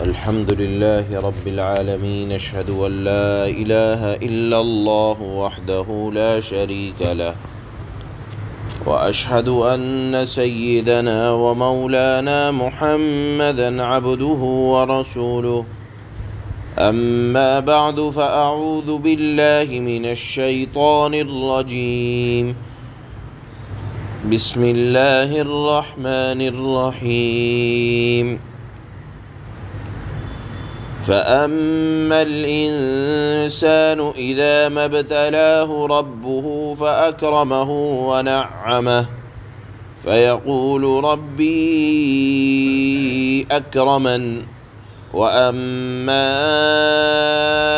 الحمد لله رب العالمين، أشهد أن لا إله إلا الله وحده لا شريك له، وأشهد أن سيدنا ومولانا محمدا عبده ورسوله. أما بعد، فأعوذ بالله من الشيطان الرجيم. بسم الله الرحمن الرحيم. فأما الإنسان إذا ما ابتلاه ربه فأكرمه ونعمه فيقول ربي أكرمن، وأما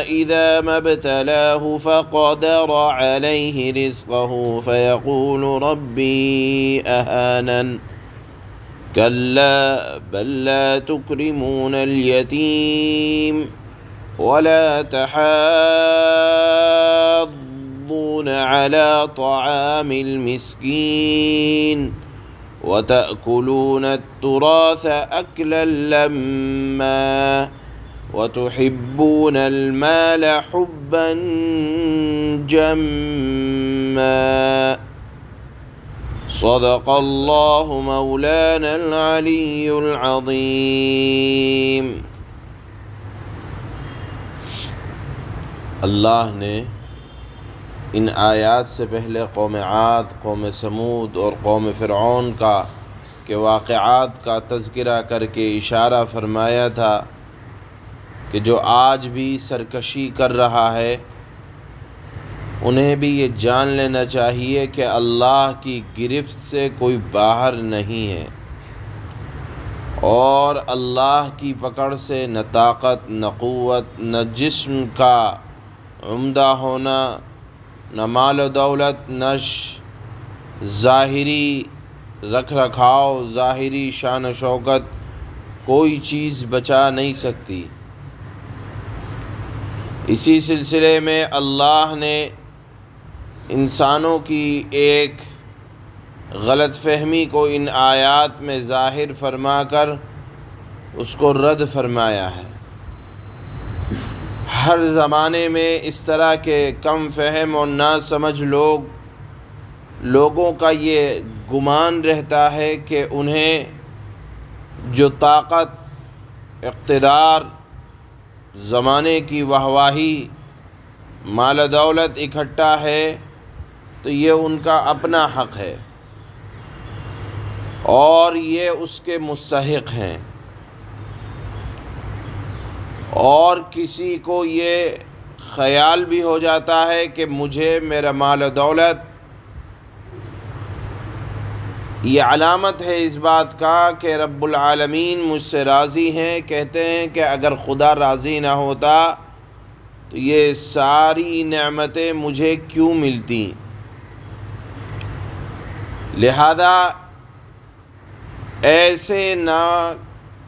إذا ما ابتلاه فقدر عليه رزقه فيقول ربي أهانن. كلا بل لا تكرمون اليتيم ولا تحاضون على طعام المسكين وتأكلون التراث أكلا لما وتحبون المال حبا جما. صدق اللہ مولانا العلی العظیم. اللہ نے ان آیات سے پہلے قوم عاد، قوم سمود اور قوم فرعون کے واقعات کا تذکرہ کر کے اشارہ فرمایا تھا کہ جو آج بھی سرکشی کر رہا ہے انہیں بھی یہ جان لینا چاہیے کہ اللہ کی گرفت سے کوئی باہر نہیں ہے، اور اللہ کی پکڑ سے نہ طاقت نہ قوت، نہ جسم کا عمدہ ہونا، نہ مال و دولت، نہ ظاہری رکھ رکھاؤ، ظاہری شان و شوکت، کوئی چیز بچا نہیں سکتی. اسی سلسلے میں اللہ نے انسانوں کی ایک غلط فہمی کو ان آیات میں ظاہر فرما کر اس کو رد فرمایا ہے. ہر زمانے میں اس طرح کے کم فہم اور ناسمجھ لوگوں کا یہ گمان رہتا ہے کہ انہیں جو طاقت، اقتدار، زمانے کی واہواہی، مال و دولت اکٹھا ہے تو یہ ان کا اپنا حق ہے اور یہ اس کے مستحق ہیں، اور کسی کو یہ خیال بھی ہو جاتا ہے کہ مجھے میرا مال و دولت، یہ علامت ہے اس بات کا کہ رب العالمین مجھ سے راضی ہیں. کہتے ہیں کہ اگر خدا راضی نہ ہوتا تو یہ ساری نعمتیں مجھے کیوں ملتی. لہذا ایسے نا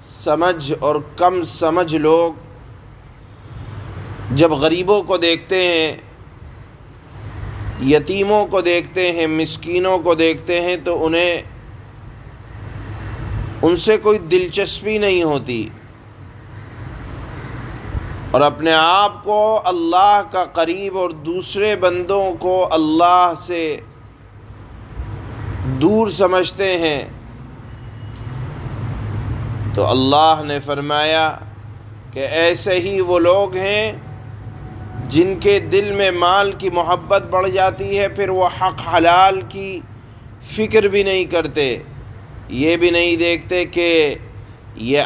سمجھ اور کم سمجھ لوگ جب غریبوں کو دیکھتے ہیں، یتیموں کو دیکھتے ہیں، مسکینوں کو دیکھتے ہیں تو انہیں ان سے کوئی دلچسپی نہیں ہوتی، اور اپنے آپ کو اللہ کا قریب اور دوسرے بندوں کو اللہ سے دور سمجھتے ہیں. تو اللہ نے فرمایا کہ ایسے ہی وہ لوگ ہیں جن کے دل میں مال کی محبت بڑھ جاتی ہے، پھر وہ حق حلال کی فکر بھی نہیں کرتے، یہ بھی نہیں دیکھتے کہ یہ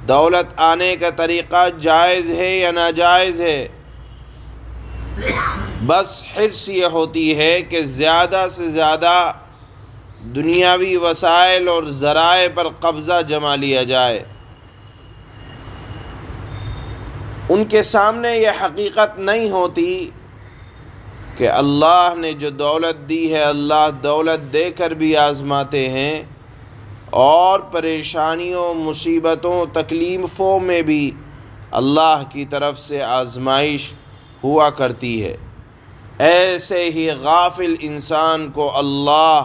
دولت آنے کا طریقہ جائز ہے یا ناجائز ہے. بس حرص یہ ہوتی ہے کہ زیادہ سے زیادہ دنیاوی وسائل اور ذرائع پر قبضہ جما لیا جائے. ان کے سامنے یہ حقیقت نہیں ہوتی کہ اللہ نے جو دولت دی ہے، اللہ دولت دے کر بھی آزماتے ہیں، اور پریشانیوں، مصیبتوں، تکلیفوں میں بھی اللہ کی طرف سے آزمائش ہوا کرتی ہے. ایسے ہی غافل انسان کو اللہ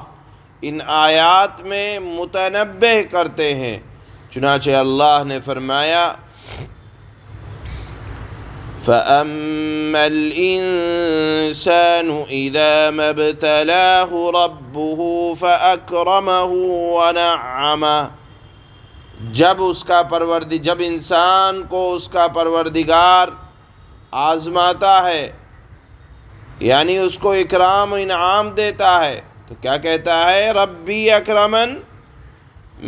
ان آیات میں متنبہ کرتے ہیں چنانچہ اللہ نے فرمایا فَأَمَّا الْإِنسَانُ إِذَا مَا ابْتَلَاهُ رَبُّهُ فَأَكْرَمَهُ وَنَعَّمَهُ جب انسان کو اس کا پروردگار آزماتا ہے، یعنی اس کو اکرام و انعام دیتا ہے، تو کیا کہتا ہے؟ ربی اکرمن،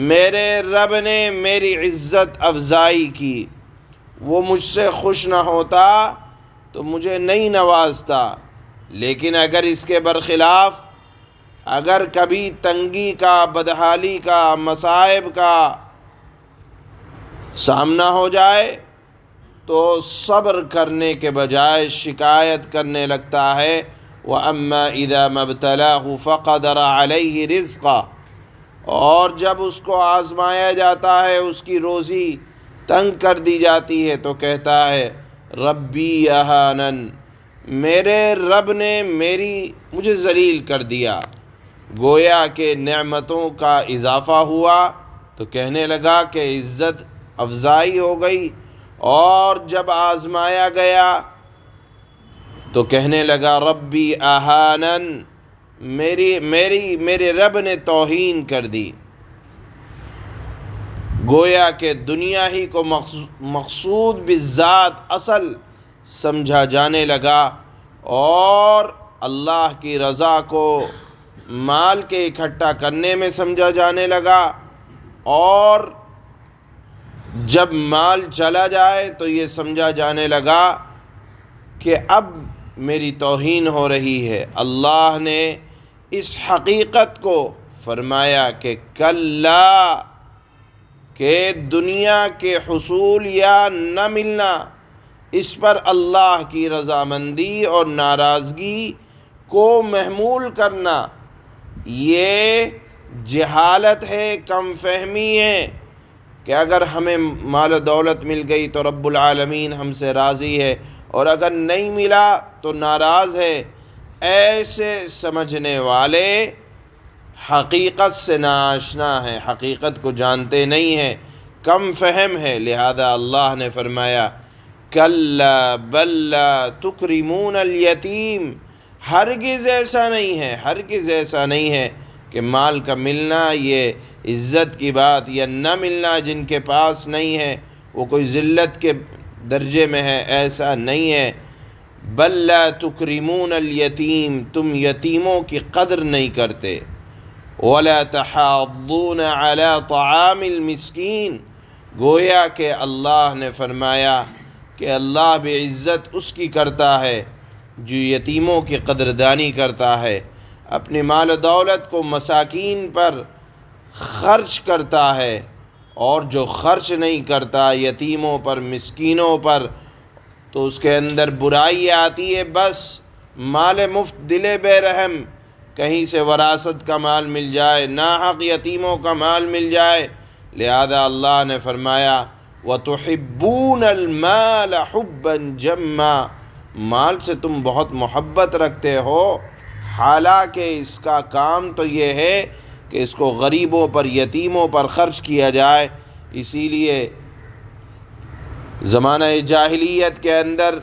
میرے رب نے میری عزت افزائی کی، وہ مجھ سے خوش نہ ہوتا تو مجھے نہیں نوازتا۔ لیکن اگر اس کے برخلاف، اگر کبھی تنگی کا، بدحالی کا، مصائب کا سامنا ہو جائے تو صبر کرنے کے بجائے شکایت کرنے لگتا ہے۔ وَأَمَّا إِذَا مَا ابْتَلَاهُ فَقَدَرَ عَلَيْهِ رِزْقَهُ، اور جب اس کو آزمایا جاتا ہے، اس کی روزی تنگ کر دی جاتی ہے، تو کہتا ہے ربی اہانن، میرے رب نے مجھے ذلیل کر دیا۔ گویا کہ نعمتوں کا اضافہ ہوا تو کہنے لگا کہ عزت افزائی ہو گئی، اور جب آزمایا گیا تو کہنے لگا ربی اہانن، میرے رب نے توہین کر دی۔ گویا کہ دنیا ہی کو مقصود بالذات اصل سمجھا جانے لگا، اور اللہ کی رضا کو مال کے اکٹھا کرنے میں سمجھا جانے لگا، اور جب مال چلا جائے تو یہ سمجھا جانے لگا کہ اب میری توہین ہو رہی ہے۔ اللہ نے اس حقیقت کو فرمایا کہ کلا، کہ دنیا کے حصول یا نہ ملنا، اس پر اللہ کی رضامندی اور ناراضگی کو محمول کرنا، یہ جہالت ہے، کم فہمی ہے کہ اگر ہمیں مال و دولت مل گئی تو رب العالمین ہم سے راضی ہے، اور اگر نہیں ملا تو ناراض ہے۔ ایسے سمجھنے والے حقیقت سے ناآشنا ہیں، حقیقت کو جانتے نہیں ہیں، کم فہم ہے۔ لہذا اللہ نے فرمایا کلا بل لا تکرمون الیتیم، ہرگز ایسا نہیں ہے، ہرگز ایسا نہیں ہے کہ مال کا ملنا یہ عزت کی بات، یا نہ ملنا جن کے پاس نہیں ہے وہ کوئی ذلت کے درجے میں ہے، ایسا نہیں ہے۔ بل لا تکرمون الیتیم، تم یتیموں کی قدر نہیں کرتے۔ ولا تحاضون علی طعام المسکین، گویا کہ اللہ نے فرمایا کہ اللہ بعزت اس کی کرتا ہے جو یتیموں کی قدردانی کرتا ہے، اپنے مال و دولت کو مساکین پر خرچ کرتا ہے، اور جو خرچ نہیں کرتا یتیموں پر، مسکینوں پر، تو اس کے اندر برائی آتی ہے۔ بس مال مفت، دل بے رحم، کہیں سے وراثت کا مال مل جائے، ناحق یتیموں کا مال مل جائے۔ لہذا اللہ نے فرمایا وَتُحِبُّونَ الْمَالَ حُبًّا جَمًّا، مال سے تم بہت محبت رکھتے ہو، حالانکہ اس کا کام تو یہ ہے کہ اس کو غریبوں پر، یتیموں پر خرچ کیا جائے۔ اسی لیے زمانہ جاہلیت کے اندر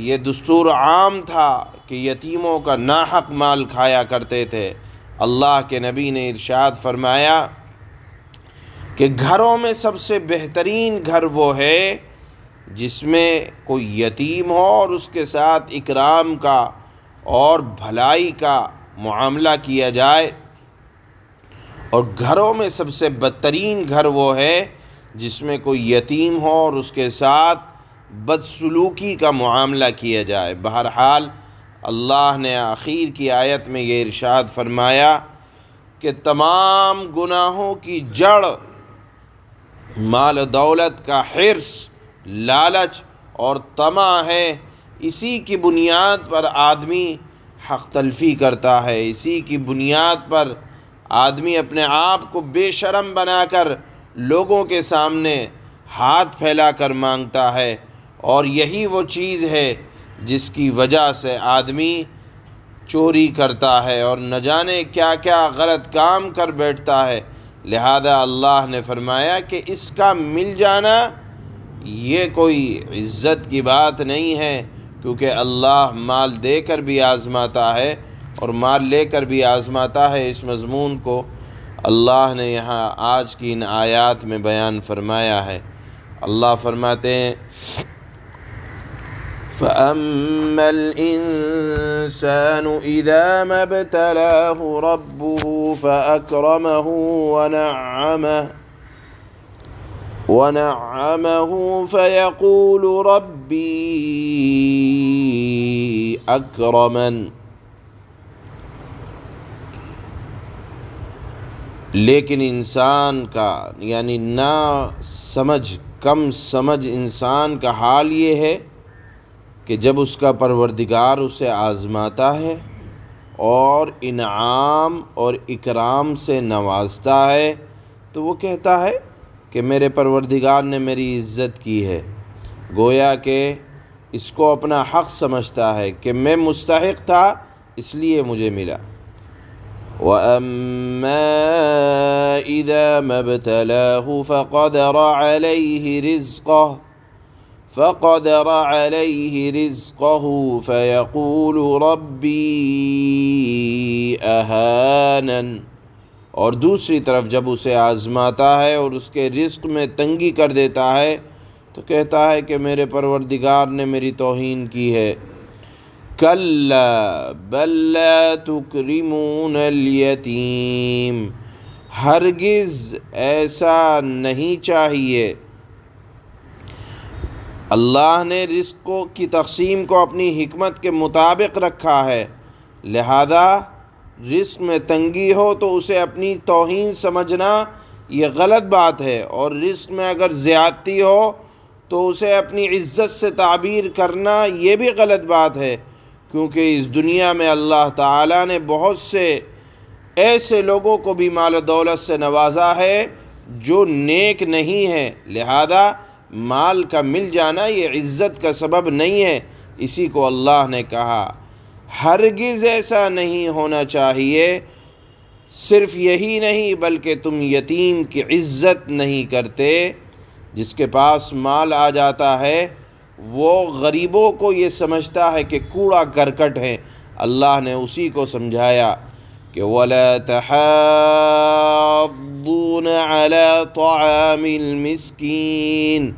یہ دستور عام تھا کہ یتیموں کا ناحق مال کھایا کرتے تھے۔ اللہ کے نبی نے ارشاد فرمایا کہ گھروں میں سب سے بہترین گھر وہ ہے جس میں کوئی یتیم ہو اور اس کے ساتھ اکرام کا اور بھلائی کا معاملہ کیا جائے، اور گھروں میں سب سے بدترین گھر وہ ہے جس میں کوئی یتیم ہو اور اس کے ساتھ بدسلوکی کا معاملہ کیا جائے۔ بہرحال اللہ نے آخر کی آیت میں یہ ارشاد فرمایا کہ تمام گناہوں کی جڑ مال و دولت کا حرص، لالچ اور طمع ہے۔ اسی کی بنیاد پر آدمی حق تلفی کرتا ہے، اسی کی بنیاد پر آدمی اپنے آپ کو بے شرم بنا کر لوگوں کے سامنے ہاتھ پھیلا کر مانگتا ہے، اور یہی وہ چیز ہے جس کی وجہ سے آدمی چوری کرتا ہے اور نہ جانے کیا کیا غلط کام کر بیٹھتا ہے۔ لہذا اللہ نے فرمایا کہ اس کا مل جانا یہ کوئی عزت کی بات نہیں ہے، کیونکہ اللہ مال دے کر بھی آزماتا ہے اور مال لے کر بھی آزماتا ہے۔ اس مضمون کو اللہ نے یہاں آج کی ان آیات میں بیان فرمایا ہے۔ اللہ فرماتے ہیں فَأَمَّا الْإِنسَانُ إِذَا مَا ابْتَلَاهُ رَبُّهُ فَأَكْرَمَهُ وَنَعَّمَهُ فَيَقُولُ رَبِّي أَكْرَمَنِ، لیکن انسان کا یعنی نا سمجھ کم سمجھ انسان کا حال یہ ہے کہ جب اس کا پروردگار اسے آزماتا ہے اور انعام اور اکرام سے نوازتا ہے تو وہ کہتا ہے کہ میرے پروردگار نے میری عزت کی ہے، گویا کہ اس کو اپنا حق سمجھتا ہے کہ میں مستحق تھا اس لیے مجھے ملا۔ وَأَمَّا إِذَا مَا ابْتَلَاهُ فَقَدَرَ عَلَيْهِ رِزْقَهُ فَيَقُولُ رَبِّي أَهَانَنِ، اور دوسری طرف جب اسے آزماتا ہے اور اس کے رزق میں تنگی کر دیتا ہے تو کہتا ہے کہ میرے پروردگار نے میری توہین کی ہے۔ کَلَّا بَل لَا تُکْرِمُونَ الْیَتِیم، ہرگز ایسا نہیں چاہیے۔ اللہ نے رزق کی تقسیم کو اپنی حکمت کے مطابق رکھا ہے، لہذا رزق میں تنگی ہو تو اسے اپنی توہین سمجھنا یہ غلط بات ہے، اور رزق میں اگر زیادتی ہو تو اسے اپنی عزت سے تعبیر کرنا یہ بھی غلط بات ہے، کیونکہ اس دنیا میں اللہ تعالیٰ نے بہت سے ایسے لوگوں کو بھی مال و دولت سے نوازا ہے جو نیک نہیں ہے، لہذا مال کا مل جانا یہ عزت کا سبب نہیں ہے۔ اسی کو اللہ نے کہا ہرگز ایسا نہیں ہونا چاہیے، صرف یہی نہیں بلکہ تم یتیم کی عزت نہیں کرتے۔ جس کے پاس مال آ جاتا ہے وہ غریبوں کو یہ سمجھتا ہے کہ کوڑا کرکٹ ہیں، اللہ نے اسی کو سمجھایا کہ وَلَا تَحَاضُّونَ عَلَىٰ طَعَامِ الْمِسْكِينِ،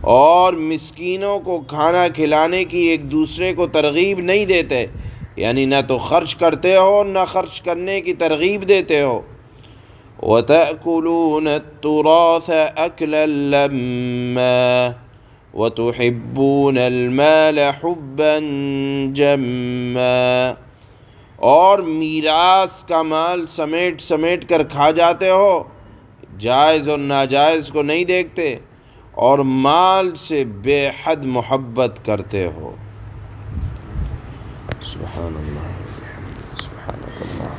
اور مسکینوں کو کھانا کھلانے کی ایک دوسرے کو ترغیب نہیں دیتے، یعنی نہ تو خرچ کرتے ہو نہ خرچ کرنے کی ترغیب دیتے ہو۔ وَتَأْكُلُونَ التُّرَاثَ أَكْلًا لَمًّا وَتُحِبُّونَ الْمَالَ حُبًّا جَمًّا، اور میراث کا مال سمیٹ سمیٹ کر کھا جاتے ہو، جائز اور ناجائز کو نہیں دیکھتے، اور مال سے بے حد محبت کرتے ہو۔ سبحان اللہ، سبحانک اللہ۔